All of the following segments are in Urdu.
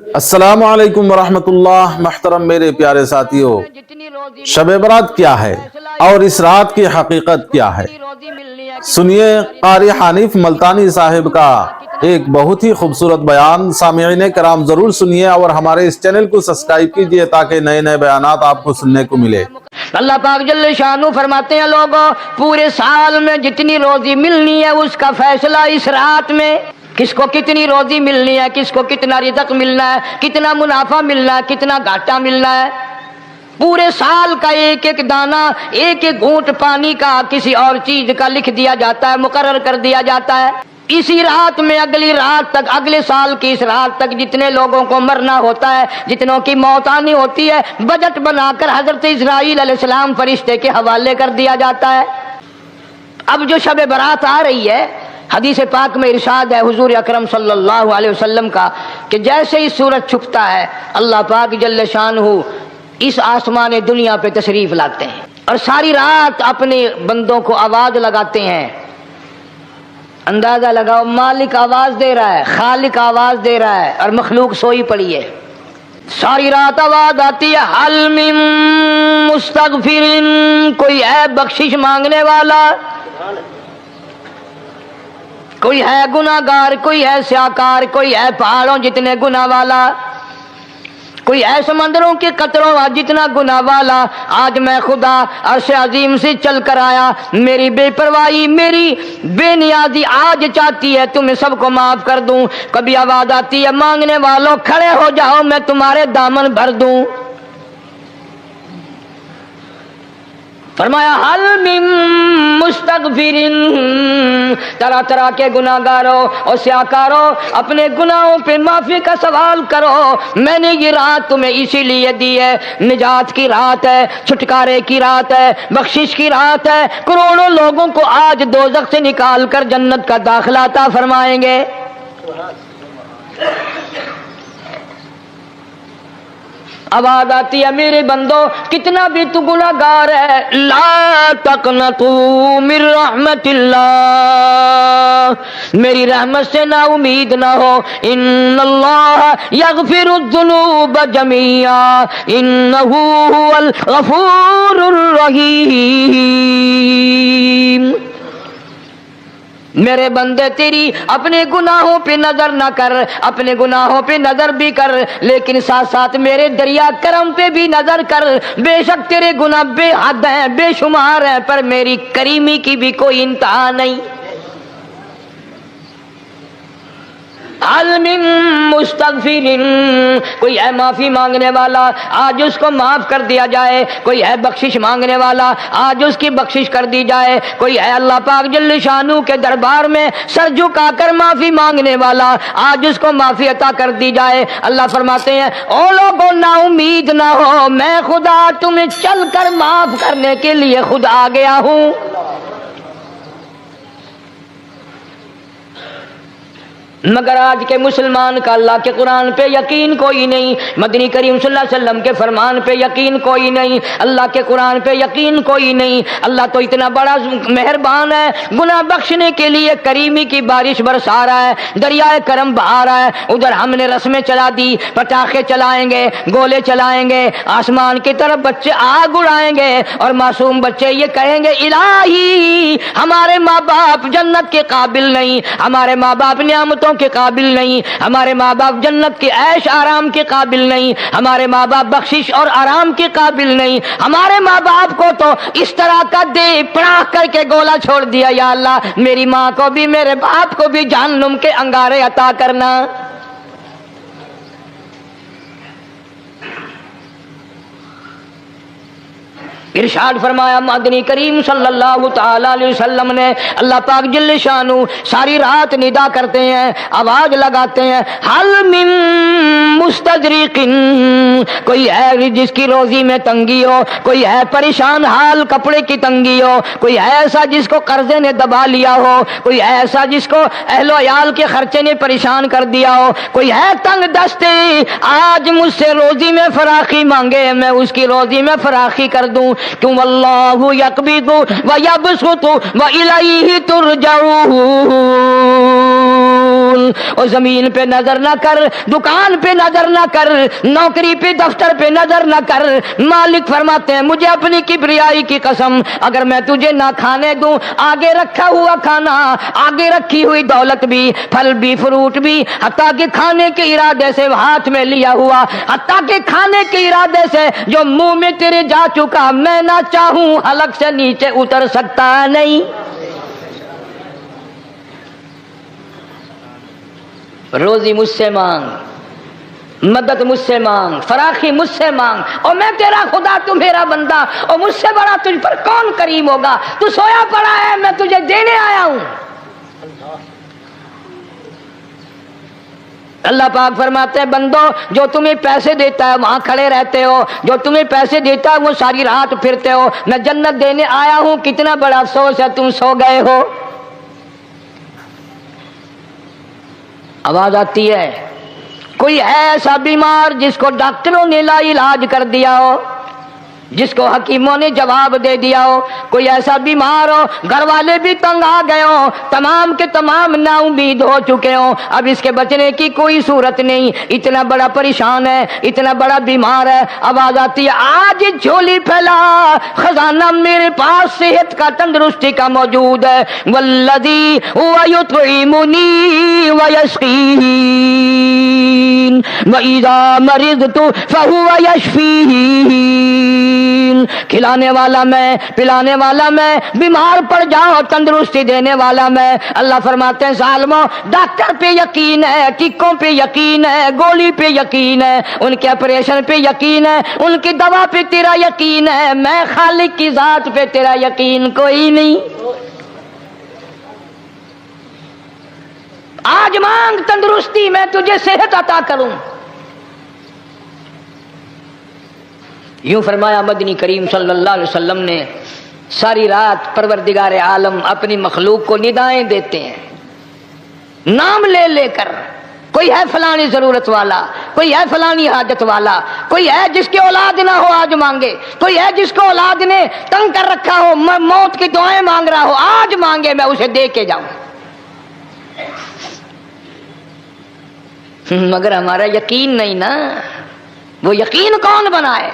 السلام علیکم ورحمۃ اللہ۔ محترم میرے پیارے ساتھیوں، شب برات کیا ہے اور اس رات کی حقیقت کیا ہے؟ سنیے قاری حنیف ملتانی صاحب کا ایک بہت ہی خوبصورت بیان۔ سامعین کرام ضرور سنیے اور ہمارے اس چینل کو سبسکرائب کیجئے تاکہ نئے نئے بیانات آپ کو سننے کو ملے۔ اللہ پاک جل شانہ فرماتے ہیں لوگوں، پورے سال میں جتنی روزی ملنی ہے اس کا فیصلہ اس رات میں۔ کس کو کتنی روزی ملنی ہے، کس کو کتنا رزق ملنا ہے، کتنا منافع ملنا ہے، کتنا گھاٹا ملنا ہے، پورے سال کا ایک ایک دانہ، ایک ایک گھونٹ پانی کا، کسی اور چیز کا لکھ دیا جاتا ہے، مقرر کر دیا جاتا ہے۔ اسی رات میں اگلی رات تک، اگلے سال کی اس رات تک جتنے لوگوں کو مرنا ہوتا ہے، جتنوں کی موت آنی ہوتی ہے، بجٹ بنا کر حضرت اسرائیل علیہ السلام فرشتے کے حوالے کر دیا جاتا ہے۔ اب جو شب برات آ رہی ہے، حدیث پاک میں ارشاد ہے حضور اکرم صلی اللہ علیہ وسلم کا کہ جیسے ہی سورج چھپتا ہے، اللہ پاک جل شانہ اس آسمان دنیا پہ تشریف لاتے ہیں اور ساری رات اپنے بندوں کو آواز لگاتے ہیں۔ اندازہ لگاؤ، مالک آواز دے رہا ہے، خالق آواز دے رہا ہے اور مخلوق سوئی پڑی ہے۔ ساری رات آواز آتی ہے، حل من مستغفر، کوئی ہے بخشش مانگنے والا، کوئی ہے گناہگار، کوئی ہے سیاکار، کوئی ہے پہاڑوں جتنے گناہ والا، کوئی ہے سمندروں کے قطروں جتنا گناہ والا۔ آج میں خدا عرش عظیم سے چل کر آیا، میری بے پرواہی، میری بے نیازی آج چاہتی ہے تمہیں سب کو معاف کر دوں۔ کبھی آواز آتی ہے، مانگنے والوں کھڑے ہو جاؤ، میں تمہارے دامن بھر دوں۔ فرمایا حل من مستغفر، طرح طرح کے گناہگاروں اور سیاکاروں، اپنے گناہوں پہ معافی کا سوال کرو۔ میں نے یہ رات تمہیں اسی لیے دی ہے، نجات کی رات ہے، چھٹکارے کی رات ہے، بخشش کی رات ہے۔ کروڑوں لوگوں کو آج دوزخ سے نکال کر جنت کا داخلہ عطا فرمائیں گے۔ آواز آتی ہے، میرے بندو کتنا بھی تو گناہگار ہے، لا تقنطوا من رحمت اللہ، میری رحمت سے نا امید نہ ہو۔ ان اللہ یغفر الذنوب جميعا انہ هو الغفور الرحیم۔ میرے بندے تیری اپنے گناہوں پہ نظر نہ کر، اپنے گناہوں پہ نظر بھی کر، لیکن ساتھ ساتھ میرے دریا کرم پہ بھی نظر کر۔ بے شک تیرے گناہ بے حد ہیں، بے شمار ہیں، پر میری کریمی کی بھی کوئی انتہا نہیں۔ حل من مستغفر، کوئی ہے معافی مانگنے والا، آج اس کو معاف کر دیا جائے۔ کوئی ہے بخشش مانگنے والا، آج اس کی بخشش کر دی جائے۔ کوئی ہے اللہ پاک جل شانہ کے دربار میں سر جھکا کر معافی مانگنے والا، آج اس کو معافی عطا کر دی جائے۔ اللہ فرماتے ہیں، او لوگوں نا امید نہ ہو، میں خدا تمہیں چل کر معاف کرنے کے لیے خود آ گیا ہوں۔ مگر آج کے مسلمان کا اللہ کے قرآن پہ یقین کوئی نہیں، مدنی کریم صلی اللہ علیہ وسلم کے فرمان پہ یقین کوئی نہیں، اللہ کے قرآن پہ یقین کوئی نہیں۔ اللہ تو اتنا بڑا مہربان ہے، گناہ بخشنے کے لیے کریمی کی بارش برسا رہا ہے، دریائے کرم بہا رہا ہے۔ ادھر ہم نے رسمیں چلا دی، پٹاخے چلائیں گے، گولے چلائیں گے، آسمان کی طرف بچے آگ اڑائیں گے اور معصوم بچے یہ کہیں گے، الہی ہمارے ماں باپ جنت کے قابل نہیں، ہمارے ماں باپ نعمتوں کے قابل نہیں، ہمارے ماں باپ جنت کے عیش آرام کے قابل نہیں، ہمارے ماں باپ بخشش اور آرام کے قابل نہیں، ہمارے ماں باپ کو تو اس طرح کا دے پڑاخ کر کے گولا چھوڑ دیا۔ یا اللہ میری ماں کو بھی، میرے باپ کو بھی جہنم کے انگارے عطا کرنا۔ ارشاد فرمایا مدنی کریم صلی اللہ تعالی علیہ وسلم نے، اللہ پاک جل شانہ ساری رات ندا کرتے ہیں، آواز لگاتے ہیں، حل من مستدرک، کوئی ہے جس کی روزی میں تنگی ہو، کوئی ہے پریشان حال کپڑے کی تنگی ہو، کوئی ہے ایسا جس کو قرضے نے دبا لیا ہو، کوئی ہے ایسا جس کو اہل و عیال کے خرچے نے پریشان کر دیا ہو، کوئی ہے تنگ دستے، آج مجھ سے روزی میں فراخی مانگے، میں اس کی روزی میں فراخی کر دوں۔ کیوں اللہ یقبض و یبسط و الیہ ترجعون، یعملون. اور زمین پہ نظر نہ کر, دکان پہ نظر نہ کر, نوکری پہ دفتر پہ نظر نہ کر. مالک فرماتے ہیں مجھے اپنی کبریائی کی قسم, اگر میں تجھے نہ کھانے دوں, آگے رکھا ہوا کھانا, آگے رکھی ہوئی دولت بھی, پھل بھی, فروٹ بھی, حتیٰ کہ کھانے کے ارادے سے ہاتھ میں لیا ہوا, حتیٰ کہ کھانے کے ارادے سے جو منہ میں تیرے جا چکا, میں نہ چاہوں حلق سے نیچے اتر سکتا نہیں. روزی مجھ سے مانگ, مدد مجھ سے مانگ, فراخی مجھ سے مانگ, اور میں تیرا خدا تو میرا بندہ, اور مجھ سے بڑا تجھ پر کون کریم ہوگا. تو سویا پڑا ہے, میں تجھے دینے آیا ہوں. اللہ پاک فرماتے ہیں بندو, جو تمہیں پیسے دیتا ہے وہاں کھڑے رہتے ہو, جو تمہیں پیسے دیتا ہے وہ ساری رات پھرتے ہو. میں جنت دینے آیا ہوں, کتنا بڑا افسوس ہے تم سو گئے ہو. آواز آتی ہے, کوئی ہے ایسا بیمار جس کو ڈاکٹروں نے لا علاج کر دیا ہو, جس کو حکیموں نے جواب دے دیا ہو. کوئی ایسا بیمار ہو, گھر والے بھی تنگ آ گئے ہو, تمام کے تمام نا امید ہو چکے ہو, اب اس کے بچنے کی کوئی صورت نہیں, اتنا بڑا پریشان ہے, اتنا بڑا بیمار ہے. آواز آتی ہے آج جھولی پھیلا, خزانہ میرے پاس صحت کا, تندرستی کا موجود ہے. والذی هو یطعمنی ویسقین واذا مرضت فهو یشفین. کھلانے والا میں, پلانے والا میں, بیمار پڑ جاؤ تندرستی دینے والا میں. اللہ فرماتے ہیں ظالموں, ڈاکٹر پہ یقین ہے, ٹیکوں پہ یقین ہے, گولی پہ یقین ہے, ان کے آپریشن پہ یقین ہے, ان کی دوا پہ تیرا یقین ہے, میں خالق کی ذات پہ تیرا یقین کوئی نہیں. آج مانگ تندرستی, میں تجھے صحت عطا کروں. یوں فرمایا مدنی کریم صلی اللہ علیہ وسلم نے. ساری رات پروردگار عالم اپنی مخلوق کو ندائیں دیتے ہیں, نام لے لے کر. کوئی ہے فلانی ضرورت والا, کوئی ہے فلانی حاجت والا, کوئی ہے جس کی اولاد نہ ہو آج مانگے, کوئی ہے جس کو اولاد نے تنگ کر رکھا ہو, موت کی دعائیں مانگ رہا ہو, آج مانگے, میں اسے دے کے جاؤں. مگر ہمارا یقین نہیں نا, وہ یقین کون بنائے؟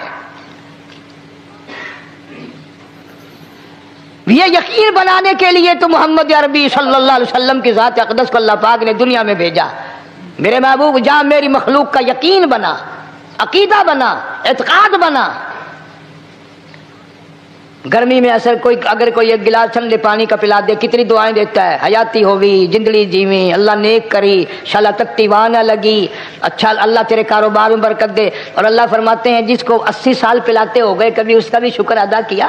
یہ یقین بنانے کے لیے تو محمد عربی صلی اللہ علیہ وسلم کی ذات اقدس کو اللہ پاک نے دنیا میں بھیجا. میرے محبوب جا میری مخلوق کا یقین بنا, عقیدہ بنا, اعتقاد بنا. گرمی میں اگر کوئی ایک گلاس ٹھنڈے پانی کا پلا دے, کتنی دعائیں دیتا ہے, حیاتی ہوئی, جندڑی جیویں, اللہ نیک کری, شالا تکتی وہاں لگی, اچھا اللہ تیرے کاروبار میں برکت دے. اور اللہ فرماتے ہیں جس کو 80 سال پلاتے ہو گئے, کبھی اس کا بھی شکر ادا کیا؟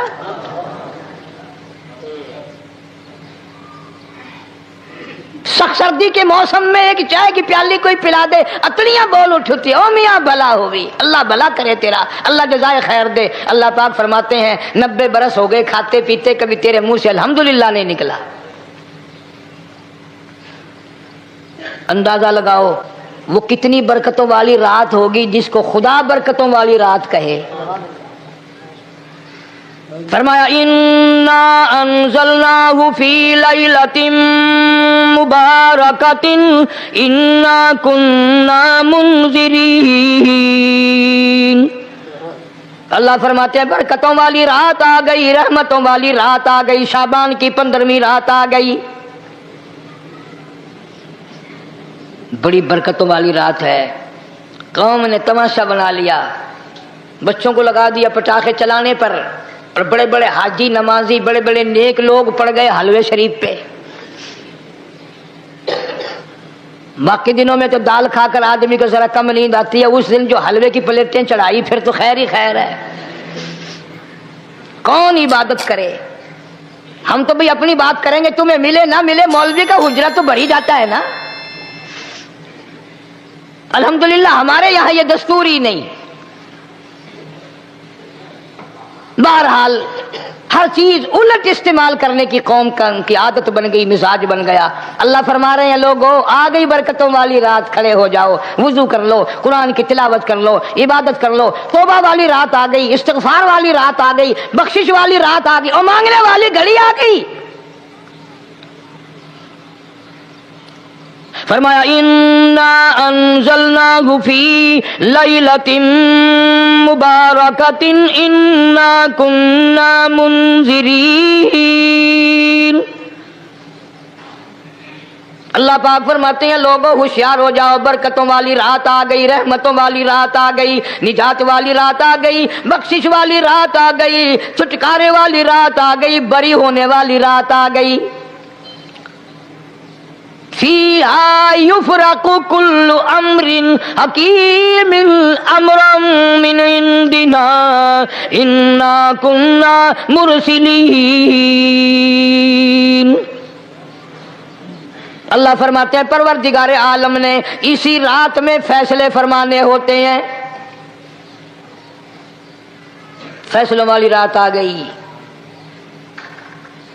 سخت سردی کے موسم میں ایک چائے کی پیالی کوئی پلا دے, اتڑیاں بول اٹھتی, او میاں بھلا ہوئی, اللہ بھلا کرے تیرا, اللہ جزائے خیر دے. اللہ پاک فرماتے ہیں 90 برس ہو گئے کھاتے پیتے, کبھی تیرے منہ سے الحمدللہ نہیں نکلا. اندازہ لگاؤ وہ کتنی برکتوں والی رات ہوگی جس کو خدا برکتوں والی رات کہے. فرمایا انا انزلناہ فی لیلۃ مبارکۃ انا کنا منذرین. اللہ فرماتے ہیں برکتوں والی رات آ گئی, رحمتوں والی رات آ گئی, شعبان کی 15ویں رات آ گئی. بڑی برکتوں والی رات ہے. قوم نے تماشا بنا لیا, بچوں کو لگا دیا پٹاخے چلانے پر, اور بڑے بڑے حاجی نمازی, بڑے بڑے نیک لوگ پڑ گئے حلوے شریف پہ. باقی دنوں میں تو دال کھا کر آدمی کو ذرا کم نیند آتی ہے, اس دن جو حلوے کی پلیٹیں چڑھائی پھر تو خیر ہی خیر ہے. کون عبادت کرے؟ ہم تو بھئی اپنی بات کریں گے, تمہیں ملے نہ ملے, مولوی کا حجرہ تو بھر ہی جاتا ہے نا. الحمدللہ ہمارے یہاں یہ دستور ہی نہیں. بہرحال ہر چیز الٹ استعمال کرنے کی قوم کی عادت بن گئی, مزاج بن گیا. اللہ فرما رہے ہیں لوگوں آ گئی برکتوں والی رات, کھڑے ہو جاؤ, وضو کر لو, قرآن کی تلاوت کر لو, عبادت کر لو. توبہ والی رات آ گئی, استغفار والی رات آ گئی, بخشش والی رات آ گئی, اور مانگنے والی گھڑی آ گئی. فرمایا انا انزلناہ فی لیلۃ مبارکۃ انا کنا منذرین. اللہ پاک فرماتے ہیں لوگوں ہوشیار ہو جاؤ، برکتوں والی رات آ گئی، رحمتوں والی رات آ گئی، نجات والی رات آ گئی، بخشش والی رات آ گئی، چھٹکارے والی رات آ گئی، بری ہونے والی رات آ گئی. فیہا یفرق کل امر حکیم امرا من عندنا انا کنا مرسلین. اللہ فرماتے ہیں پروردگار عالم نے اسی رات میں فیصلے فرمانے ہوتے ہیں. فیصلوں والی رات آ گئی.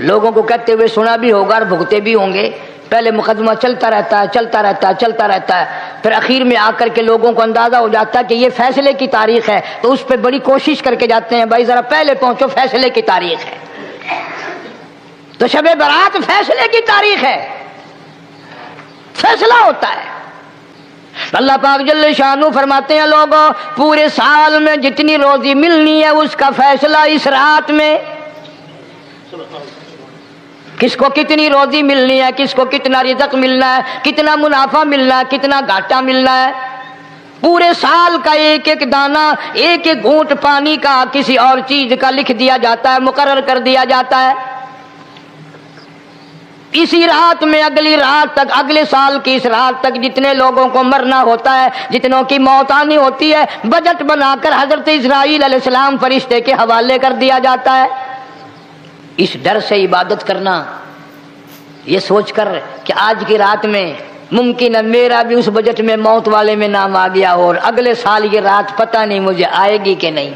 لوگوں کو کہتے ہوئے سنا بھی ہوگا اور بھگتے بھی ہوں گے. پہلے مقدمہ چلتا رہتا ہے، چلتا رہتا ہے، چلتا رہتا ہے، پھر اخیر میں آ کر کے لوگوں کو اندازہ ہو جاتا ہے کہ یہ فیصلے کی تاریخ ہے، تو اس پہ بڑی کوشش کر کے جاتے ہیں بھائی ذرا پہلے پہنچو، فیصلے کی تاریخ ہے. تو شب برات فیصلے کی تاریخ ہے، فیصلہ ہوتا ہے. اللہ پاک جل شانہ فرماتے ہیں لوگوں پورے سال میں جتنی روزی ملنی ہے اس کا فیصلہ اس رات میں. کس کو کتنی روزی ملنی ہے، کس کو کتنا رزق ملنا ہے، کتنا منافع ملنا ہے، کتنا گھاٹا ملنا ہے. پورے سال کا ایک ایک دانہ، ایک ایک گھونٹ پانی کا، کسی اور چیز کا لکھ دیا جاتا ہے، مقرر کر دیا جاتا ہے. اسی رات میں اگلی رات تک، اگلے سال کی اس رات تک جتنے لوگوں کو مرنا ہوتا ہے، جتنوں کی موت آنی ہوتی ہے، بجٹ بنا کر حضرت اسرائیل علیہ السلام فرشتے کے حوالے کر دیا جاتا ہے. اس ڈر سے عبادت کرنا، یہ سوچ کر کہ آج کی رات میں ممکن ہے میرا بھی اس بجٹ میں موت والے میں نام آ گیا ہو اور اگلے سال یہ رات پتہ نہیں مجھے آئے گی کہ نہیں.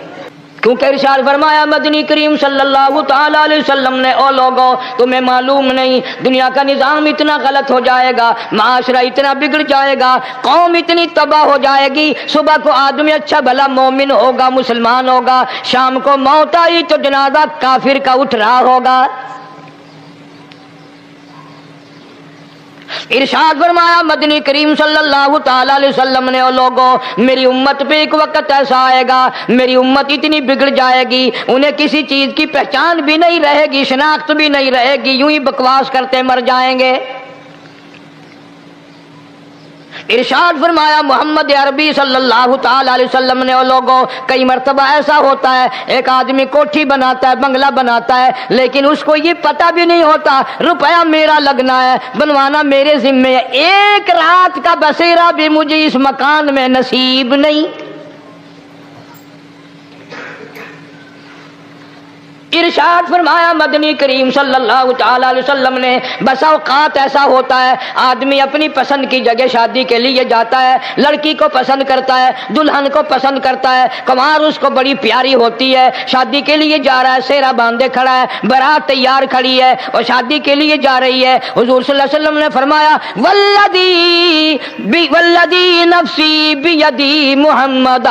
کیونکہ ارشاد فرمایا مدنی کریم صلی اللہ تعالی علیہ وسلم نے او لوگوں تمہیں معلوم نہیں دنیا کا نظام اتنا غلط ہو جائے گا، معاشرہ اتنا بگڑ جائے گا، قوم اتنی تباہ ہو جائے گی. صبح کو آدمی اچھا بھلا مومن ہوگا، مسلمان ہوگا، شام کو موت آئی تو جنازہ کافر کا اٹھ رہا ہوگا. ارشاد فرمایا مدنی کریم صلی اللہ تعالی علیہ وسلم نے او لوگوں میری امت پہ ایک وقت ایسا آئے گا، میری امت اتنی بگڑ جائے گی انہیں کسی چیز کی پہچان بھی نہیں رہے گی، شناخت بھی نہیں رہے گی، یوں ہی بکواس کرتے مر جائیں گے. ارشاد فرمایا محمد عربی صلی اللہ تعالی علیہ وسلم نے او لوگوں کئی مرتبہ ایسا ہوتا ہے ایک آدمی کوٹھی بناتا ہے، بنگلہ بناتا ہے، لیکن اس کو یہ پتہ بھی نہیں ہوتا روپیہ میرا لگنا ہے، بنوانا میرے ذمے ہے، ایک رات کا بسیرا بھی مجھے اس مکان میں نصیب نہیں. ارشاد فرمایا مدنی کریم صلی اللہ تعالی علیہ وسلم نے بس اوقات ایسا ہوتا ہے آدمی اپنی پسند کی جگہ شادی کے لیے جاتا ہے، لڑکی کو پسند کرتا ہے، دلہن کو پسند کرتا ہے، کمار اس کو بڑی پیاری ہوتی ہے، شادی کے لیے جا رہا ہے، سہرا باندھے کھڑا ہے، بارات تیار کھڑی ہے اور شادی کے لیے جا رہی ہے. حضور صلی اللہ علیہ وسلم نے فرمایا والذی نفسی بیدی محمد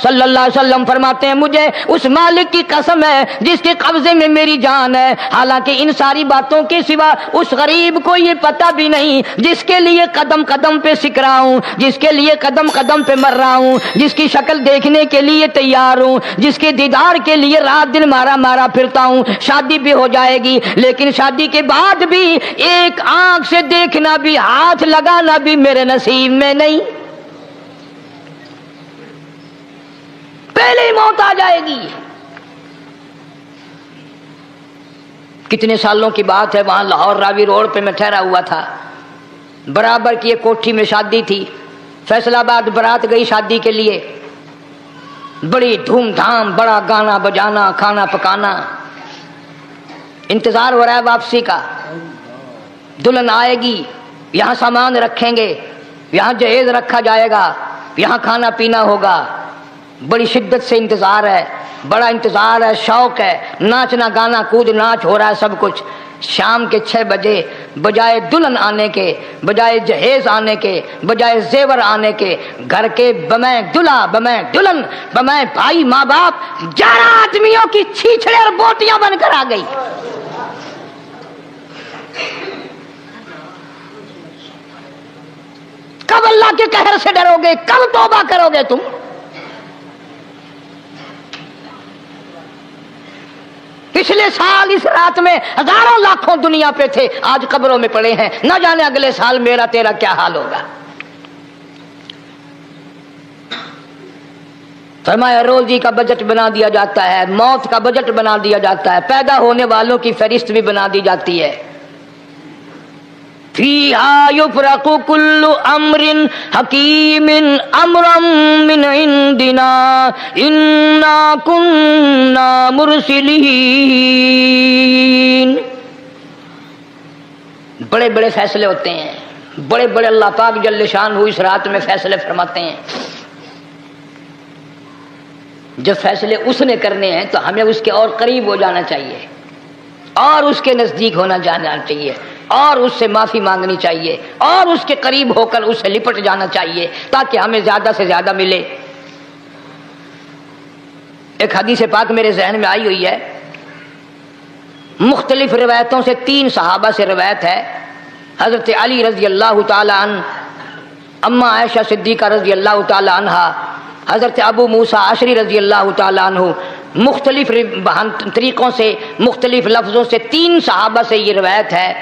صلی اللہ علیہ وسلم فرماتے ہیں مجھے اس مالک کی قسم ہے جس کے قبضے میں میری جان ہے. حالانکہ ان ساری باتوں کے سوا اس غریب کو یہ پتہ بھی نہیں جس کے لیے قدم قدم پہ سیکھ رہا ہوں، جس کے لیے قدم قدم پہ مر رہا ہوں، جس کی شکل دیکھنے کے لیے تیار ہوں، جس کے دیدار کے لیے رات دن مارا مارا پھرتا ہوں. شادی بھی ہو جائے گی لیکن شادی کے بعد بھی ایک آنکھ سے دیکھنا بھی، ہاتھ لگانا بھی میرے نصیب میں نہیں. پہلے ہی موت آ جائے گی. کتنے سالوں کی بات ہے، وہاں لاہور راوی روڈ پہ میں ٹھہرا ہوا تھا، برابر کی ایک کوٹھی میں شادی تھی. فیصل آباد برات گئی شادی کے لیے، بڑی دھوم دھام، بڑا گانا بجانا، کھانا پکانا، انتظار ہو رہا ہے واپسی کا. دلہن آئے گی، یہاں سامان رکھیں گے، یہاں جہیز رکھا جائے گا، یہاں کھانا پینا ہوگا. بڑی شدت سے انتظار ہے، بڑا انتظار ہے، شوق ہے، ناچنا گانا کود ناچ ہو رہا ہے سب کچھ. شام کے 6 بجے بجائے دلہن آنے کے، بجائے جہیز آنے کے، بجائے زیور آنے کے، گھر کے بمیں دلہا، بمیں دلہن، بمیں بھائی ماں باپ 11 آدمیوں کی چھیچڑے اور بوٹیاں بن کر آ گئی. کب اللہ کے قہر سے ڈرو گے؟ کب توبہ کرو گے تم؟ پچھلے سال اس رات میں ہزاروں لاکھوں دنیا پہ تھے، آج قبروں میں پڑے ہیں، نہ جانے اگلے سال میرا تیرا کیا حال ہوگا۔ فرمایا روزی کا بجٹ بنا دیا جاتا ہے، موت کا بجٹ بنا دیا جاتا ہے، پیدا ہونے والوں کی فہرست بھی بنا دی جاتی ہے۔ فیہا یفرق کل امر حکیم امرا من عندنا انا کننا مرسلین۔ بڑے بڑے فیصلے ہوتے ہیں، بڑے بڑے اللہ پاک جل شان اس رات میں فیصلے فرماتے ہیں۔ جب فیصلے اس نے کرنے ہیں تو ہمیں اس کے اور قریب ہو جانا چاہیے، اور اس کے نزدیک ہونا جانا چاہیے، اور اس سے معافی مانگنی چاہیے، اور اس کے قریب ہو کر اس سے لپٹ جانا چاہیے تاکہ ہمیں زیادہ سے زیادہ ملے۔ ایک حدیث پاک میرے ذہن میں آئی ہوئی ہے، مختلف روایتوں سے 3 صحابہ سے روایت ہے، حضرت علی رضی اللہ تعالی عنہ، اما عائشہ صدیقہ رضی اللہ تعالی عنہا، حضرت ابو موسیٰ اشعری رضی اللہ تعالی عنہ، مختلف طریقوں سے مختلف لفظوں سے 3 صحابہ سے یہ روایت ہے۔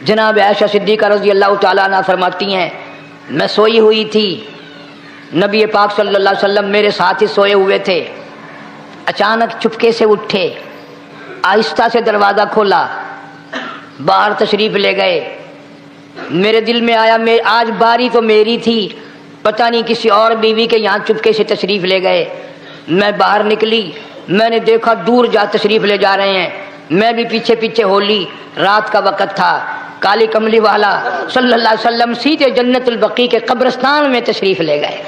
جناب عائشہ صدیقہ رضی اللہ تعالیٰ عنہ فرماتی ہیں میں سوئی ہوئی تھی، نبی پاک صلی اللہ علیہ وسلم میرے ساتھ ہی سوئے ہوئے تھے، اچانک چپکے سے اٹھے، آہستہ سے دروازہ کھولا، باہر تشریف لے گئے۔ میرے دل میں آیا آج باری تو میری تھی، پتہ نہیں کسی اور بیوی کے یہاں چپکے سے تشریف لے گئے۔ میں باہر نکلی، میں نے دیکھا دور جا تشریف لے جا رہے ہیں، میں بھی پیچھے پیچھے ہو لی۔ رات کا وقت تھا، کالی کملی والا صلی اللہ علیہ وسلم سیدھے جنت البقیع کے قبرستان میں تشریف لے گئے۔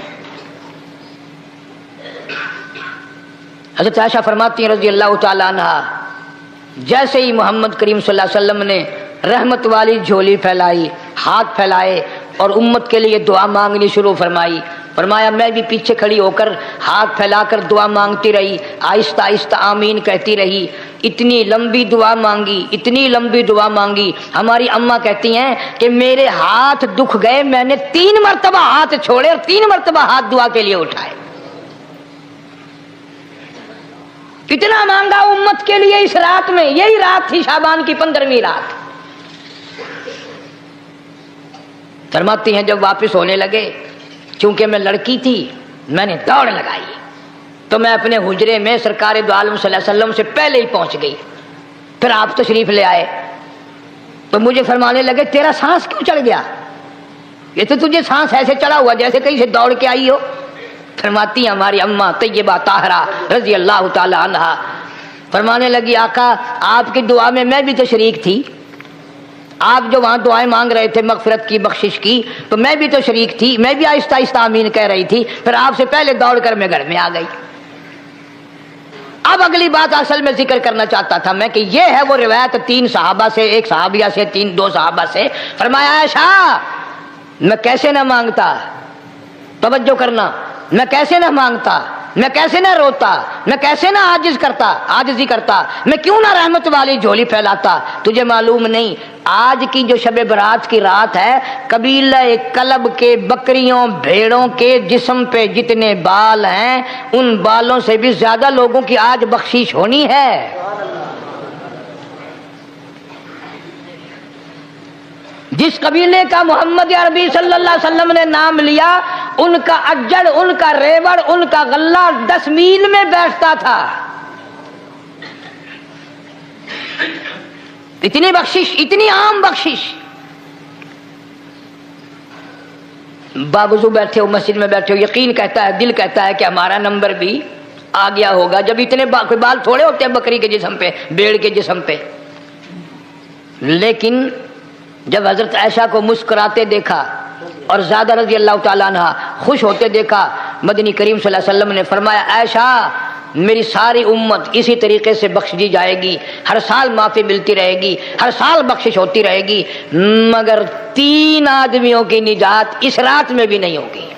حضرت عائشہ فرماتی ہیں رضی اللہ تعالی عنہا، جیسے ہی محمد کریم صلی اللہ علیہ وسلم نے رحمت والی جھولی پھیلائی، ہاتھ پھیلائے اور امت کے لیے دعا مانگنی شروع فرمائی، فرمایا میں بھی پیچھے کھڑی ہو کر ہاتھ پھیلا کر دعا مانگتی رہی، آہستہ آہستہ آمین کہتی رہی۔ اتنی لمبی دعا مانگی، اتنی لمبی دعا مانگی، ہماری اماں کہتی ہیں کہ میرے ہاتھ دکھ گئے، میں نے 3 مرتبہ ہاتھ چھوڑے اور 3 مرتبہ ہاتھ دعا کے لیے اٹھائے۔ اتنا مانگا امت کے لیے اس رات میں، یہی رات تھی شعبان کی 15ویں رات۔ فرماتی ہیں جب واپس ہونے لگے، چونکہ میں لڑکی تھی میں نے دوڑ لگائی تو میں اپنے حجرے میں سرکار دو عالم صلی اللہ علیہ وسلم سے پہلے ہی پہنچ گئی۔ پھر آپ تشریف لے آئے تو مجھے فرمانے لگے تیرا سانس کیوں چڑھ گیا؟ یہ تو تجھے سانس ایسے چڑھا ہوا جیسے کہیں سے دوڑ کے آئی ہو۔ فرماتی ہیں ہماری اماں طیبہ طاہرہ رضی اللہ تعالی عنہا، فرمانے لگی آقا آپ کی دعا میں بھی تو شریک تھی، آپ جو وہاں دعائیں مانگ رہے تھے مغفرت کی بخشش کی تو میں بھی تو شریک تھی، میں بھی آہستہ آہستہ آمین کہہ رہی تھی، پھر آپ سے پہلے دوڑ کر میں گھر میں آ گئی۔ اب اگلی بات اصل میں ذکر کرنا چاہتا تھا میں کہ یہ ہے وہ روایت 3 صحابہ سے، 1 صحابیہ سے، 2 صحابہ سے۔ فرمایا عائشہ میں کیسے نہ مانگتا، توجہ کرنا، میں کیسے نہ مانگتا، میں کیسے نہ روتا، میں کیسے نہ عاجزی کرتا، میں کیوں نہ رحمت والی جھولی پھیلاتا۔ تجھے معلوم نہیں آج کی جو شب برات کی رات ہے، قبیلہ کلب کے بکریوں بھیڑوں کے جسم پہ جتنے بال ہیں ان بالوں سے بھی زیادہ لوگوں کی آج بخشش ہونی ہے۔ جس قبیلے کا محمد عربی صلی اللہ علیہ وسلم نے نام لیا، ان کا اجڑ، ان کا ریوڑ، ان کا غلہ 10 میل میں بیٹھتا تھا۔ اتنی بخشش، اتنی عام بخشش۔ باوضو بیٹھے ہو، مسجد میں بیٹھے ہو، یقین کہتا ہے، دل کہتا ہے کہ ہمارا نمبر بھی آ گیا ہوگا، جب اتنے بال تھوڑے ہوتے ہیں بکری کے جسم پہ، بھیڑ کے جسم پہ۔ لیکن جب حضرت عائشہ کو مسکراتے دیکھا اور زیادہ رضی اللہ تعالیٰ عنہ خوش ہوتے دیکھا، مدنی کریم صلی اللہ علیہ وسلم نے فرمایا عائشہ میری ساری امت اسی طریقے سے بخش دی جائے گی، ہر سال معافی ملتی رہے گی، ہر سال بخشش ہوتی رہے گی، مگر 3 آدمیوں کی نجات اس رات میں بھی نہیں ہوگی۔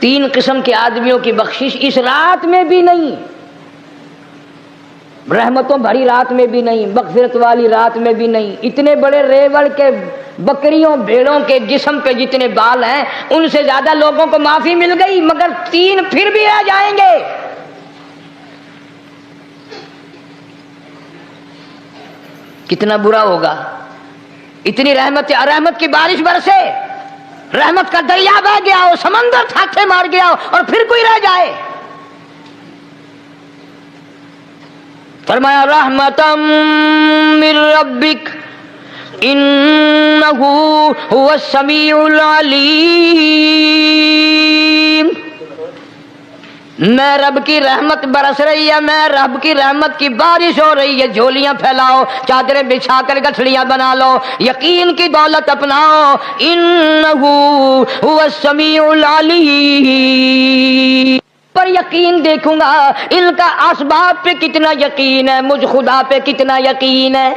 3 قسم کے آدمیوں کی بخشش اس رات میں بھی نہیں۔ رحمتوں بھری رات میں بھی نہیں، مغفرت والی رات میں بھی نہیں. اتنے بڑے ریوڑ کے بکریوں بھیڑوں کے جسم پہ جتنے بال ہیں ان سے زیادہ لوگوں کو معافی مل گئی، مگر 3 پھر بھی آ جائیں گے. کتنا برا ہوگا. اتنی رحمت کی بارش برسے، رحمت کا دریا بہ گیا ہو، سمندر تھاکے مار گیا ہو اور پھر کوئی رہ جائے. فرمایا رحمتم من ربک انہ هو السمیع العلیم. میں رب کی رحمت برس رہی ہے، میں رب کی رحمت کی بارش ہو رہی ہے. جھولیاں پھیلاؤ، چادریں بچھا کر گٹھڑیاں بنا لو، یقین کی دولت اپناؤ. انہ هو السمیع العلیم. پر یقین دیکھوں گا ان کا اسباب پہ کتنا یقین ہے، مجھ خدا پہ کتنا یقین ہے.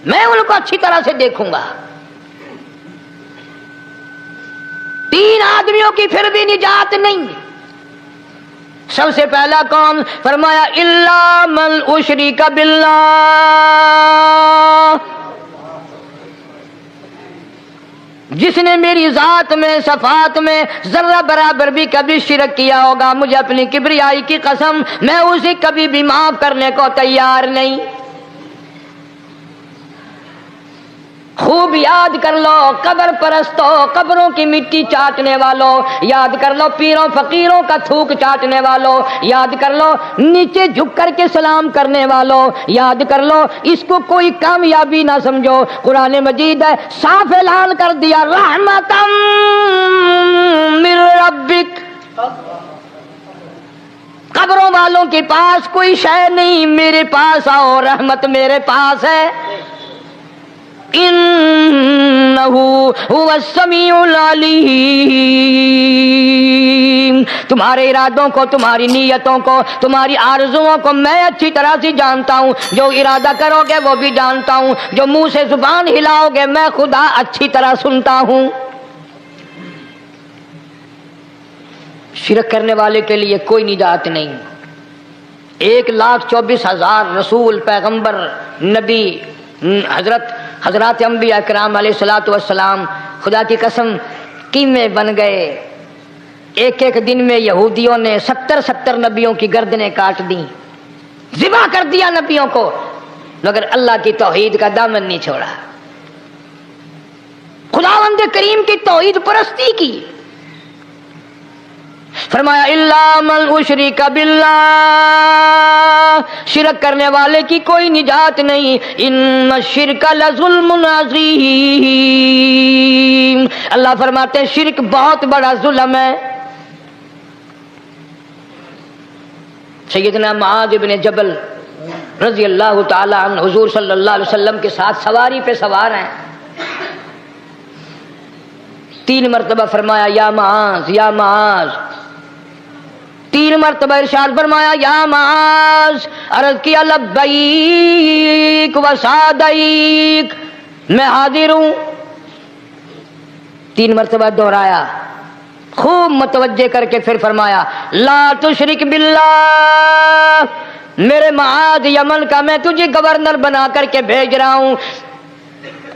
میں ان کو اچھی طرح سے دیکھوں گا. 3 آدمیوں کی پھر بھی نجات نہیں. سب سے پہلا کون؟ فرمایا الا من اشرک باللہ، جس نے میری ذات میں صفات میں ذرہ برابر بھی کبھی شرک کیا ہوگا، مجھے اپنی کبریائی کی قسم میں اسے کبھی بھی معاف کرنے کو تیار نہیں. خوب یاد کر لو قبر پرستوں، قبروں کی مٹی چاٹنے والوں، یاد کر لو پیروں فقیروں کا تھوک چاٹنے والوں، یاد کر لو نیچے جھک کر کے سلام کرنے والوں، یاد کر لو اس کو کوئی کامیابی نہ سمجھو. قرآن مجید ہے صاف اعلان کر دیا رحمتم من ربک. قبروں والوں کے پاس کوئی شے نہیں، میرے پاس آؤ، رحمت میرے پاس ہے. انہ هو السمیع العلیم. تمہارے ارادوں کو، تمہاری نیتوں کو، تمہاری آرزوؤں کو میں اچھی طرح سے جانتا ہوں. جو ارادہ کرو گے وہ بھی جانتا ہوں، جو منہ سے زبان ہلاؤ گے میں خدا اچھی طرح سنتا ہوں. شرک کرنے والے کے لیے کوئی نجات نہیں. 1,24,000 رسول، پیغمبر، نبی، حضرات انبیاء کرام علیہ الصلوۃ والسلام خدا کی قسم قیمے بن گئے. ایک دن میں یہودیوں نے 70 نبیوں کی گردنیں کاٹ دیں، ذبح کر دیا نبیوں کو، مگر اللہ کی توحید کا دامن نہیں چھوڑا. خداوند کریم کی توحید پرستی کی. فرمایا الا من اشرک باللہ، شرک کرنے والے کی کوئی نجات نہیں. ان الشرک لظلم عظیم. اللہ فرماتے ہیں شرک بہت بڑا ظلم ہے. سیدنا معاذ بن جبل رضی اللہ تعالی عنہ حضور صلی اللہ علیہ وسلم کے ساتھ سواری پہ سوار ہیں. 3 مرتبہ فرمایا یا معاذ یا معاذ. 3 مرتبہ ارشاد فرمایا یا معاذ. عرض کیا لبیک و سعدیک، میں حاضر ہوں. 3 مرتبہ دہرایا، خوب متوجہ کر کے پھر فرمایا لا تشرک باللہ. میرے معاذ یمن کا میں تجھے گورنر بنا کر کے بھیج رہا ہوں،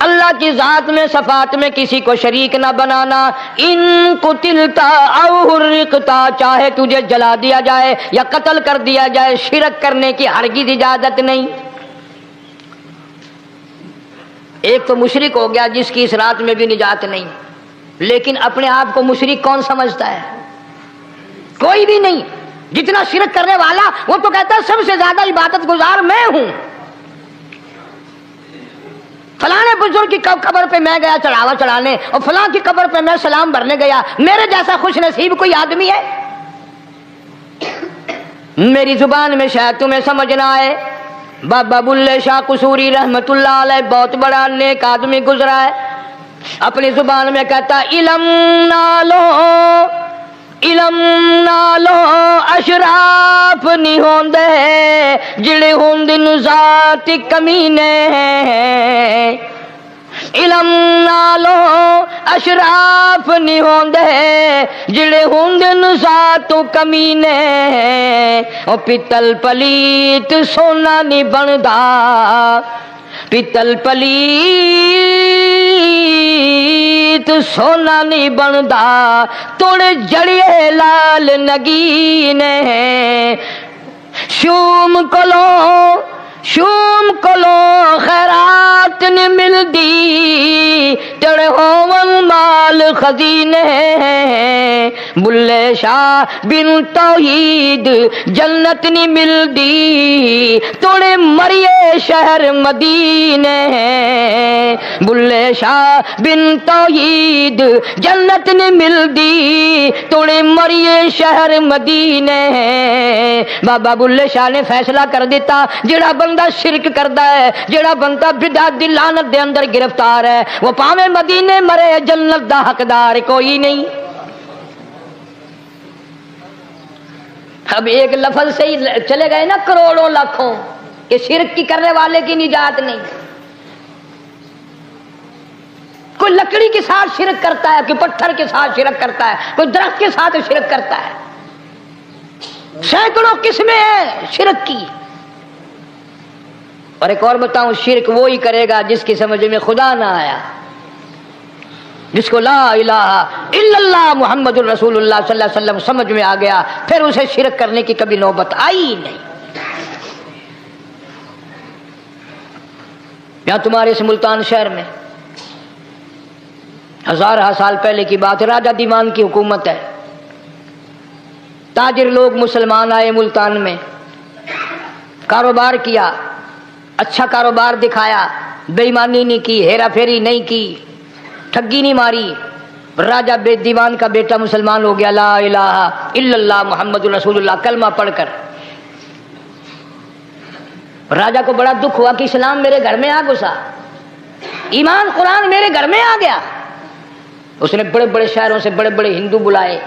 اللہ کی ذات میں صفات میں کسی کو شریک نہ بنانا. ان قتلتا او حرقتا، چاہے تجھے جلا دیا جائے یا قتل کر دیا جائے، شرک کرنے کی ہرگز اجازت نہیں. ایک تو مشرک ہو گیا جس کی اس رات میں بھی نجات نہیں، لیکن اپنے آپ کو مشرک کون سمجھتا ہے؟ کوئی بھی نہیں. جتنا شرک کرنے والا وہ تو کہتا ہے سب سے زیادہ عبادت گزار میں ہوں. فلاں بزرگ کی قبر پہ میں گیا چڑھاوا چڑھانے، اور فلاں کی قبر پہ میں سلام بھرنے گیا. میرے جیسا خوش نصیب کوئی آدمی ہے؟ میری زبان میں شاید تمہیں سمجھ نہ آئے، بابا بلے شاہ قصوری رحمت اللہ علیہ بہت بڑا نیک آدمی گزرا ہے. اپنی زبان میں کہتا علم نالو اشراف نہیں ہوندے جڑے ہوندن ذات کمینے. علم نالو اشراف نہیں ہوندے جڑے ہوندے ساتوں کمینے او پتل پلیت سونا نہیں بندا پتل پلیت سونا نہیں بندا توڑ جڑیے لال نگینے شوم کلو خیرات نہیں ملدی تڑے ہوون مال خزینے بلے شاہ بن توحید جنت نہیں ملدی توڑے مریے شہر مدینے بلے شاہ بن توحید جنت نہیں ملدی توڑے مریے شہر مدینے بابا بلے شاہ نے فیصلہ کر دیتا جڑا بندہ شرک کردا ہے جڑا بندہ بدعت دی لعنت دے اندر گرفتار ہے وہ پاویں مدینے مرے جنت دا حقدار کوئی نہیں. اب ایک لفظ سے ہی چلے گئے نا کروڑوں لاکھوں کہ شرک کی کرنے والے کی نجات نہیں. کوئی لکڑی کے ساتھ شرک کرتا ہے کوئی پتھر کے ساتھ شرک کرتا ہے کوئی درخت کے ساتھ شرک کرتا ہے سینکڑوں قسمیں ہیں شرک کی. اور ایک اور بتاؤں شرک وہی کرے گا جس کی سمجھ میں خدا نہ آیا جس کو لا الہ الا اللہ محمد الرسول اللہ صلی اللہ علیہ وسلم سمجھ میں آ گیا پھر اسے شرک کرنے کی کبھی نوبت آئی نہیں. یہاں تمہارے اس ملتان شہر میں ہزارہ سال پہلے کی بات ہے راجہ دیوان کی حکومت ہے. تاجر لوگ مسلمان آئے ملتان میں کاروبار کیا اچھا کاروبار دکھایا بے ایمانی نہیں کی ہیرا پھیری نہیں کی ٹھگی نہیں ماری. راجہ بے دیوان کا بیٹا مسلمان ہو گیا لا الہ الا اللہ محمد رسول اللہ کلمہ پڑھ کر. راجہ کو بڑا دکھ ہوا کہ اسلام میرے گھر میں آ گھسا ایمان قرآن میرے گھر میں آ گیا. اس نے بڑے بڑے شہروں سے بڑے بڑے ہندو بلائے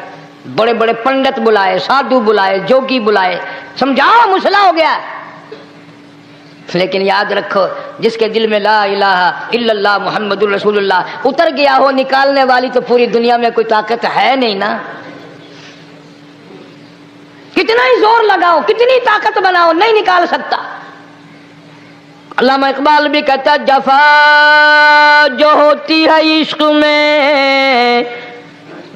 بڑے بڑے پنڈت بلائے سادھو بلائے جوگی بلائے سمجھاؤ مسئلہ ہو گیا. لیکن یاد رکھو جس کے دل میں لا الہ الا اللہ محمد الرسول اللہ اتر گیا ہو نکالنے والی تو پوری دنیا میں کوئی طاقت ہے نہیں نا. کتنا ہی زور لگاؤ کتنی طاقت بناؤ نہیں نکال سکتا. علامہ اقبال بھی کہتا جفا جو ہوتی ہے عشق میں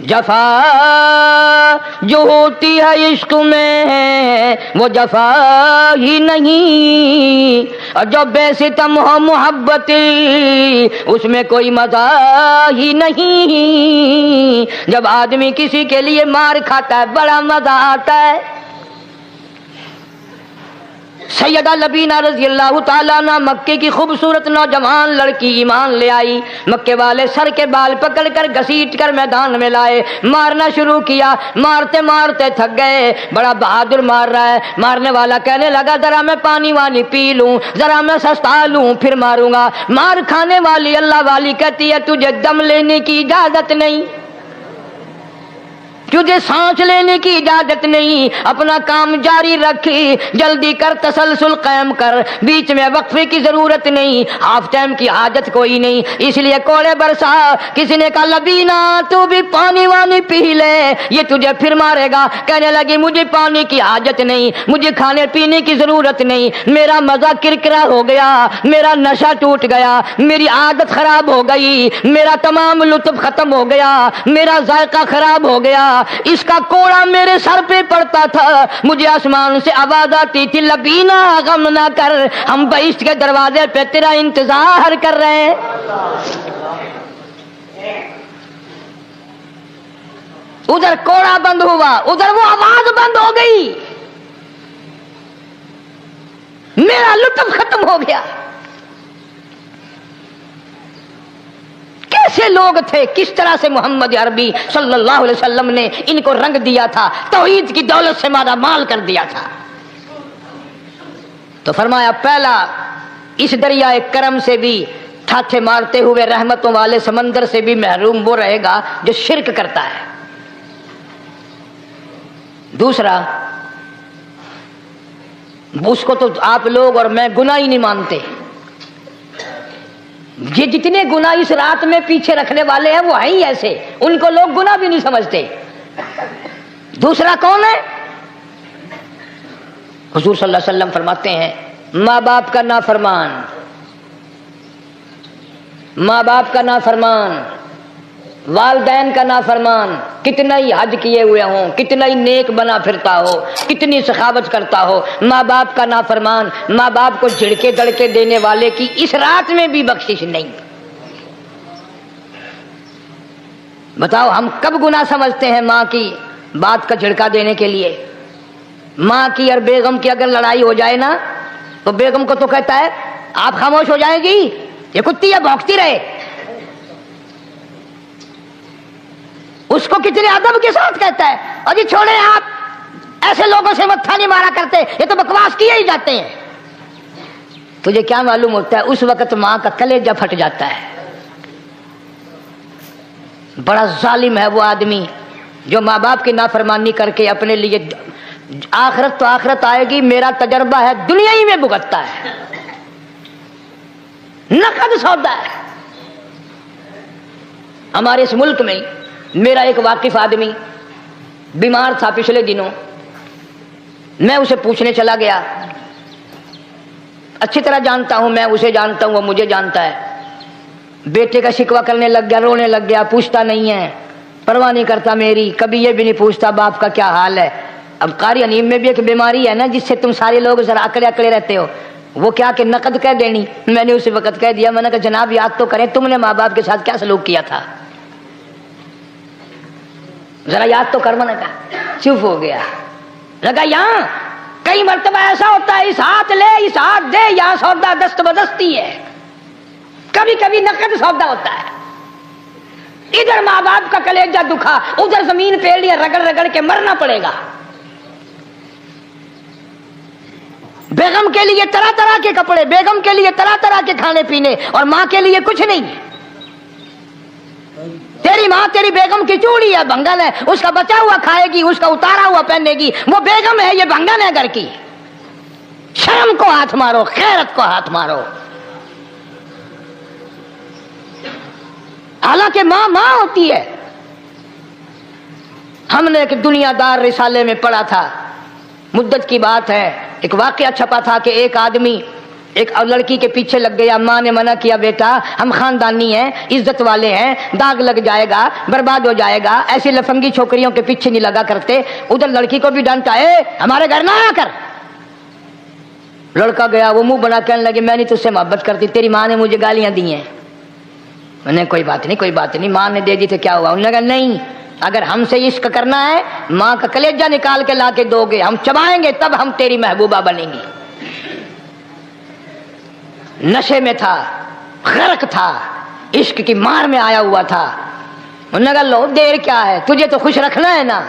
جفا جو ہوتی ہے عشق میں وہ جفا ہی نہیں اور جو بے ستم ہو محبت اس میں کوئی مزہ ہی نہیں. جب آدمی کسی کے لیے مار کھاتا ہے بڑا مزہ آتا ہے. سیدہ لبینہ رضی اللہ تعالیٰ عنہ مکے کی خوبصورت نوجوان لڑکی ایمان لے آئی. مکے والے سر کے بال پکڑ کر گھسیٹ کر میدان میں لائے مارنا شروع کیا مارتے مارتے تھک گئے بڑا بہادر مار رہا ہے. مارنے والا کہنے لگا ذرا میں پانی وانی پی لوں ذرا میں سستا لوں پھر ماروں گا. مار کھانے والی اللہ والی کہتی ہے تجھے دم لینے کی اجازت نہیں تجھے سانس لینے کی اجازت نہیں اپنا کام جاری رکھ جلدی کر تسلسل قائم کر بیچ میں وقفے کی ضرورت نہیں ہاف ٹائم کی حاجت کوئی نہیں اس لیے کوڑے برسا. کسی نے کہا لبینہ تو بھی پانی وانی پی لے یہ تجھے پھر مارے گا. کہنے لگی مجھے پانی کی حاجت نہیں مجھے کھانے پینے کی ضرورت نہیں میرا مزہ کرکرا ہو گیا میرا نشہ ٹوٹ گیا میری عادت خراب ہو گئی میرا تمام لطف ختم ہو گیا میرا ذائقہ خراب ہو گیا. اس کا کوڑا میرے سر پہ پڑتا تھا مجھے آسمان سے آواز آتی تھی لبینہ غم نہ کر ہم بہشت کے دروازے پہ تیرا انتظار کر رہے ہیں. ادھر کوڑا بند ہوا ادھر وہ آواز بند ہو گئی میرا لطف ختم ہو گیا. کیسے لوگ تھے کس طرح سے محمد عربی صلی اللہ علیہ وسلم نے ان کو رنگ دیا تھا توحید کی دولت سے مالا مال کر دیا تھا. تو فرمایا پہلا اس دریائے کرم سے بھی ٹھاٹھے مارتے ہوئے رحمتوں والے سمندر سے بھی محروم وہ رہے گا جو شرک کرتا ہے. دوسرا اس کو تو آپ لوگ اور میں گناہ ہی نہیں مانتے یہ جتنے گناہ اس رات میں پیچھے رکھنے والے ہیں وہ ہیں ہی ایسے، ان کو لوگ گناہ بھی نہیں سمجھتے۔ دوسرا کون ہے؟ حضور صلی اللہ علیہ وسلم فرماتے ہیں ماں باپ کا نافرمان، ماں باپ کا نافرمان، والدین کا نافرمان، کتنا ہی حج کیے ہوئے ہوں، کتنا ہی نیک بنا پھرتا ہو، کتنی سخاوت کرتا ہو، ماں باپ کا نافرمان، ماں باپ کو جھڑکے دڑکے دینے والے کی اس رات میں بھی بخشش نہیں۔ بتاؤ ہم کب گناہ سمجھتے ہیں ماں کی بات کا جھڑکا دینے کے لیے؟ ماں کی اور بیگم کی اگر لڑائی ہو جائے نا تو بیگم کو تو کہتا ہے آپ خاموش ہو جائیں گی، یہ کتی ہے بھونکتی رہے۔ اس کو کتنے ادب کے ساتھ کہتا ہے اور جی چھوڑے آپ ایسے لوگوں سے متھا نہیں مارا کرتے، یہ تو بکواس کیے ہی جاتے ہیں۔ تجھے کیا معلوم ہوتا ہے اس وقت ماں کا کلیجہ پھٹ جاتا ہے۔ بڑا ظالم ہے وہ آدمی جو ماں باپ کی نافرمانی کر کے اپنے لیے آخرت تو آخرت آئے گی، میرا تجربہ ہے دنیا ہی میں بھگتتا ہے، نقد سودا ہے۔ ہمارے اس ملک میں میرا ایک واقف آدمی بیمار تھا پچھلے دنوں، میں اسے پوچھنے چلا گیا، اچھی طرح جانتا ہوں، میں اسے جانتا ہوں وہ مجھے جانتا ہے۔ بیٹے کا شکوہ کرنے لگ گیا، رونے لگ گیا، پوچھتا نہیں ہے، پرواہ نہیں کرتا میری، کبھی یہ بھی نہیں پوچھتا باپ کا کیا حال ہے۔ اب قاری انیم میں بھی ایک بیماری ہے نا جس سے تم سارے لوگ ذرا اکڑے اکڑے رہتے ہو، وہ کیا کہ نقد کہہ دینی۔ میں نے اسی وقت کہہ دیا، میں نے کہا جناب یاد تو کریں تم نے ماں باپ کے ساتھ کیا سلوک کیا تھا، ذرا یاد تو کر۔ میں نے کہا چپ ہو گیا، لگا یہاں کئی مرتبہ ایسا ہوتا ہے اس ہاتھ لے اس ہاتھ دے، یہاں سودا دست بدستی ہے، کبھی کبھی نقد سودا ہوتا ہے۔ ادھر ماں باپ کا کلیجہ دکھا، ادھر زمین پہ لیا رگڑ رگڑ کے مرنا پڑے گا۔ بیگم کے لیے طرح طرح کے کپڑے، بیگم کے لیے طرح طرح کے کھانے پینے، اور ماں کے لیے کچھ نہیں۔ تیری ماں تیری بیگم کی چوڑی ہے، بھنگن ہے، اس کا بچا ہوا کھائے گی، اس کا اتارا ہوا پہنے گی، وہ بیگم ہے، یہ بھنگن ہے گھر کی۔ شرم کو ہاتھ مارو، خیرت کو ہاتھ مارو۔ حالانکہ ماں ماں ہوتی ہے۔ ہم نے ایک دنیا دار رسالے میں پڑھا تھا، مدت کی بات ہے، ایک واقعہ چھپا تھا کہ ایک آدمی ایک لڑکی کے پیچھے لگ گیا، ماں نے منع کیا بیٹا ہم خاندانی ہیں، عزت والے ہیں، داغ لگ جائے گا، برباد ہو جائے گا، ایسی لفنگی چھوکریوں کے پیچھے نہیں لگا کرتے۔ ادھر لڑکی کو بھی ڈانٹا، اے ہمارے گھر نہ آیا کر۔ لڑکا گیا، وہ منہ بنا کہنے لگے میں نہیں تجھ سے محبت کرتی، تیری ماں نے مجھے گالیاں دی ہیں۔ میں نے کوئی بات نہیں کوئی بات نہیں، ماں نے دے دی تو کیا ہوا؟ انہوں نے کہا نہیں، اگر ہم سے عشق کرنا ہے ماں کا کلیجہ نکال کے لا کے دو گے، ہم چبائیں گے تب ہم تیری محبوبہ بنیں گی۔ نشے میں تھا، غرق تھا، عشق کی مار میں آیا ہوا تھا۔ انہوں نے کہا لو دیر کیا ہے، تجھے تو خوش رکھنا ہے نا۔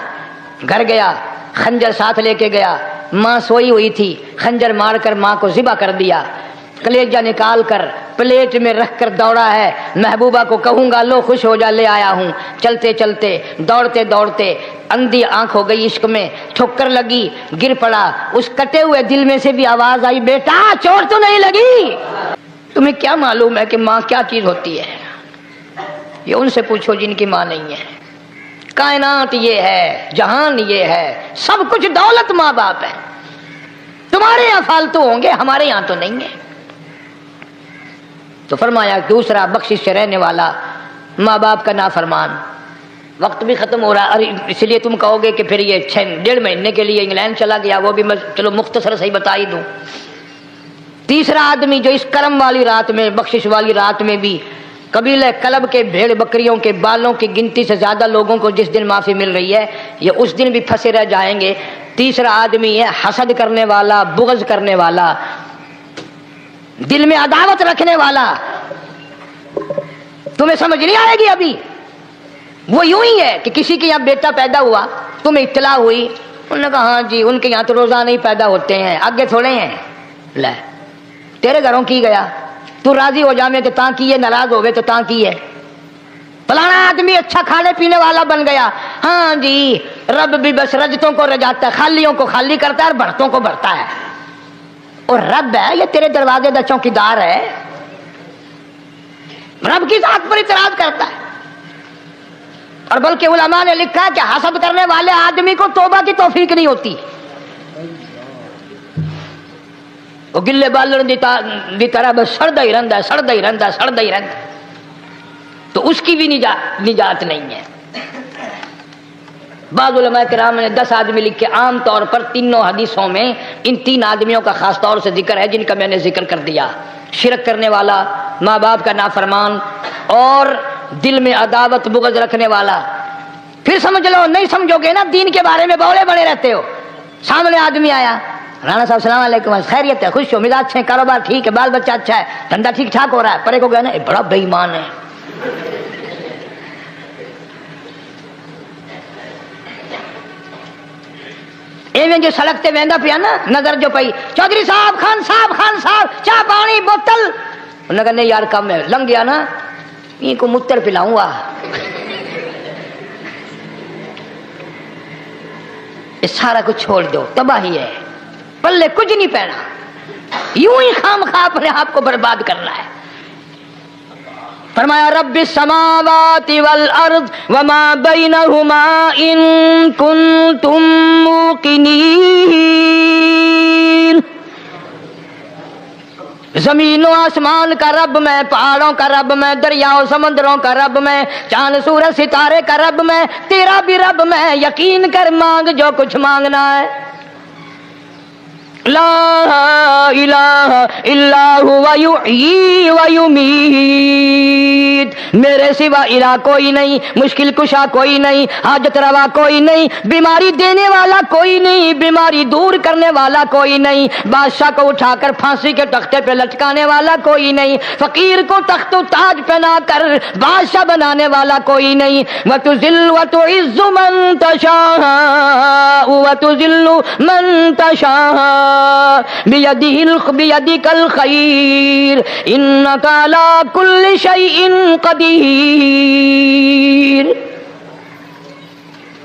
گھر گیا، خنجر ساتھ لے کے گیا، ماں سوئی ہوئی تھی، خنجر مار کر ماں کو ذبح کر دیا، کلیجہ نکال کر پلیٹ میں رکھ کر دوڑا ہے، محبوبہ کو کہوں گا لو خوش ہو جا، لے آیا ہوں۔ چلتے چلتے دوڑتے دوڑتے اندھی آنکھ ہو گئی عشق میں، ٹھوکر لگی، گر پڑا، اس کٹے ہوئے دل میں سے بھی آواز آئی بیٹا چوٹ تو نہیں لگی؟ تمہیں کیا معلوم ہے کہ ماں کیا چیز ہوتی ہے؟ یہ ان سے پوچھو جن کی ماں نہیں ہے۔ کائنات یہ ہے، جہان یہ ہے، سب کچھ دولت ماں باپ ہے۔ تمہارے یہاں فالتو ہوں گے، ہمارے یہاں تو نہیں ہے۔ تو فرمایا دوسرا بخشش سے رہنے والا ماں باپ کا نافرمان۔ وقت بھی ختم ہو رہا، اور اس لیے تم کہو گے کہ پھر یہ 1.5 مہینے کے لیے انگلینڈ چلا گیا، وہ بھی میں چلو مختصر سے ہی بتا ہی دوں۔ تیسرا آدمی جو اس کرم والی رات میں، بخشش والی رات میں بھی قبیلہ کلب کے بھیڑ بکریوں کے بالوں کی گنتی سے زیادہ لوگوں کو جس دن معافی مل رہی ہے، یہ اس دن بھی پھنسے رہ جائیں گے۔ تیسرا آدمی ہے حسد کرنے والا، بغض کرنے والا، دل میں عداوت رکھنے والا۔ تمہیں سمجھ نہیں آئے گی ابھی۔ وہ یوں ہی ہے کہ کسی کے یہاں بیٹا پیدا ہوا، تمہیں اطلاع ہوئی، انہوں نے کہا ہاں جی ان کے یہاں تو روزانہ ہی پیدا ہوتے ہیں، آگے تھوڑے ہیں۔ لے تیرے گھروں کی گیا، تو راضی ہو جامے تو تاں کی ہے، ناراض ہوئے تو تاں کی ہے۔ فلانا آدمی اچھا کھانے پینے والا بن گیا، ہاں جی رب بھی بس رجتوں کو رجاتا ہے، خالیوں کو خالی کرتا ہے اور بھرتوں کو بھرتا ہے۔ اور رب ہے یہ تیرے دروازے دا چوکیدار ہے، رب کی ذات پر اعتراض کرتا ہے. اور بلکہ علماء نے لکھا کہ حسد کرنے والے آدمی کو توبہ کی توفیق نہیں ہوتی. وہ گلے بالن دی طرح بس سڑتا ہی رہتا ہے. تو اس کی بھی نجات نہیں ہے. بعض علماء کرام نے 10 آدمی لکھے. عام طور پر تینوں حدیثوں میں ان 3 آدمیوں کا خاص طور سے ذکر ہے جن کا میں نے ذکر کر دیا. شرک کرنے والا، ماں باپ کا نافرمان، اور دل میں عداوت بغض رکھنے والا. پھر سمجھ لو، نہیں سمجھو گے نا، دین کے بارے میں بولے بڑے رہتے ہو. سامنے آدمی آیا، رانا صاحب السلام علیکم، خیریت ہے، خوش ہو، مزاج اچھے، کاروبار ٹھیک ہے، بال بچہ اچھا ہے، دھندا ٹھیک ٹھاک ہو رہا ہے. پرے کو گیا نا، بڑا بے ایمان ہے. ایویں جو سڑکتے ویندا پیا نا، نظر جو پئی، چودھری صاحب، خان صاحب چاہ پانی بوتل. انہوں نے کہا نہیں یار کم ہے، لنگ گیا نا، یہ کو متر پلاؤں گا. یہ سارا کچھ چھوڑ دو، تباہی ہے، پلے کچھ نہیں پہنا. یوں ہی خام خواہ اپنے آپ کو برباد کرنا ہے. فرمایا رب السماوات والارض وما بینہما ان کنتم موقنین. زمین و آسمان کا رب میں، پہاڑوں کا رب میں، دریاؤں سمندروں کا رب میں، چاند سورج ستارے کا رب میں، تیرا بھی رب میں. یقین کر، مانگ جو کچھ مانگنا ہے. لا الہ الا هو یحیی و یمیت. میرے سوا الہ کوئی نہیں، مشکل کشا کوئی نہیں، حاجت روا کوئی نہیں، بیماری دینے والا کوئی نہیں، بیماری دور کرنے والا کوئی نہیں، بادشاہ کو اٹھا کر پھانسی کے تختے پہ لٹکانے والا کوئی نہیں، فقیر کو تخت و تاج پہنا کر بادشاہ بنانے والا کوئی نہیں. وتذل وتعز من تشاء وتذل من تشاء بیدک الخیر انک علی کل شیء قدیر.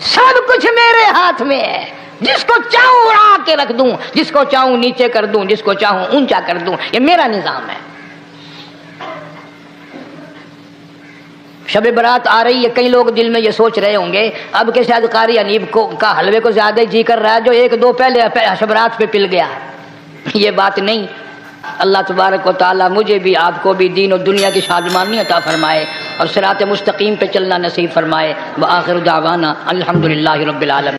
سب کچھ میرے ہاتھ میں ہے. جس کو چاہوں اڑا کے رکھ دوں، جس کو چاہوں نیچے کر دوں، جس کو چاہوں اونچا کر دوں. یہ میرا نظام ہے. شب برات آ رہی ہے، کئی لوگ دل میں یہ سوچ رہے ہوں گے اب کہ شاید قاری حنیف کا حلوے کو زیادہ جی کر رہا ہے جو 1-2 پہلے شب برات پہ پل گیا. یہ بات نہیں. اللہ تبارک و تعالی مجھے بھی، آپ کو بھی دین و دنیا کی شادمانی عطا فرمائے اور صراط مستقیم پہ چلنا نصیب فرمائے. وآخر دعوانا الحمدللہ رب العالمین.